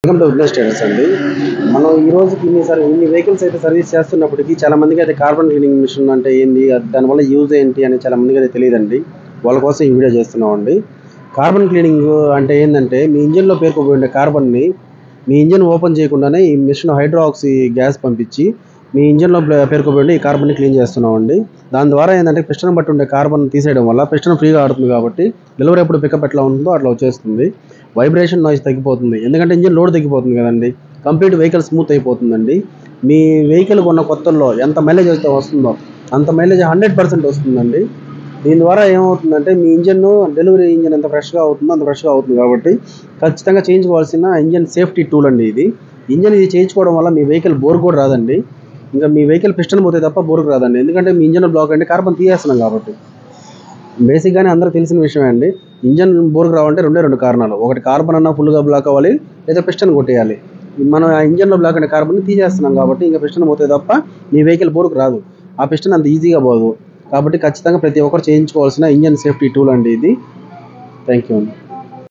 Welcome to Vignesh traders అండి. మనం ఈ రోజుకి ఇన్ని వెహికల్స్ అయితే సర్వీస్ చేస్తున్నప్పటికీ చాలా మందికి అయితే కార్బన్ క్లీనింగ్ మిషన్ అంటే ఏంది, దానివల్ల యూజ్ ఏంటి అని చాలా మందికి అయితే తెలియదండి. వాళ్ళ కోసం ఈ వీడియో చేస్తున్నామండి. కార్బన్ క్లీనింగ్ అంటే ఏంటంటే, మీ ఇంజిన్లో పేరుకుపోయి ఉండే కార్బన్ని మీ ఇంజిన్ ఓపెన్ చేయకుండానే ఈ మిషన్ హైడ్రాక్సీ గ్యాస్ పంపించి మీ ఇంజిన్లో పేరుకుపోయి ఉండే ఈ కార్బన్ని క్లీన్ చేస్తున్నామండి. దాని ద్వారా ఏంటంటే, పిస్టన్ బట్టి ఉండే కార్బన్ తీసేయడం వల్ల పిస్టన్ ఫ్రీగా ఆడుతుంది కాబట్టి డెలివరీ ఎప్పుడు పికప్ ఎట్లా ఉంటుందో అట్లా వచ్చేస్తుంది. వైబ్రేషన్ నాయిస్ తగ్గిపోతుంది, ఎందుకంటే ఇంజిన్ లోడ్ తగ్గిపోతుంది కదండి. కంప్లీట్ వెహికల్ స్మూత్ అయిపోతుందండి. మీ వెహికల్ కొన్న కొత్తల్లో ఎంత మైలేజ్ అయితే వస్తుందో అంత మైలేజ్ 100% వస్తుందండి. దీని ద్వారా ఏమవుతుందంటే, మీ ఇంజిన్ డెలివరీ ఇంజిన్ ఎంత ఫ్రెష్గా అవుతుందో అంత ఫ్రెష్గా అవుతుంది కాబట్టి ఖచ్చితంగా చేయించుకోవాల్సిన ఇంజిన్ సేఫ్టీ టూల్ అండి ఇది. ఇంజిన్ ఇది చేయించుకోవడం వల్ల మీ వెహికల్ బోర్ కూడా రాదండి. ఇంకా మీ వెహికల్ పిస్టన్ పోతే తప్ప బోర్కు రాదండి, ఎందుకంటే మీ ఇంజిన్ బ్లాక్ అంటే కార్బన్ తీసేస్తున్నాం కాబట్టి. బేసిక్గానే అందరూ తెలిసిన విషయమే అండి. ఇంజన్ బోర్కు రావాలంటే రెండు కారణాలు. ఒకటి కార్బన్ అన్న ఫుల్గా బ్లాక్ అవ్వాలి, లేదా పిస్టన్ కొట్టేయాలి. మనం ఆ ఇంజన్లో బ్లాక్ అనే కార్బన్ తీసేస్తున్నాం కాబట్టి ఇంకా పిస్టన్ పోతే తప్ప మీ వెహికల్ బోర్కు రాదు. ఆ పిస్టన్ అంత ఈజీగా పోదు. కాబట్టి ఖచ్చితంగా ప్రతి ఒక్కరు చేయించుకోవాల్సిన ఇంజన్ సేఫ్టీ టూల్ అండి ఇది. థ్యాంక్ యూ అండి.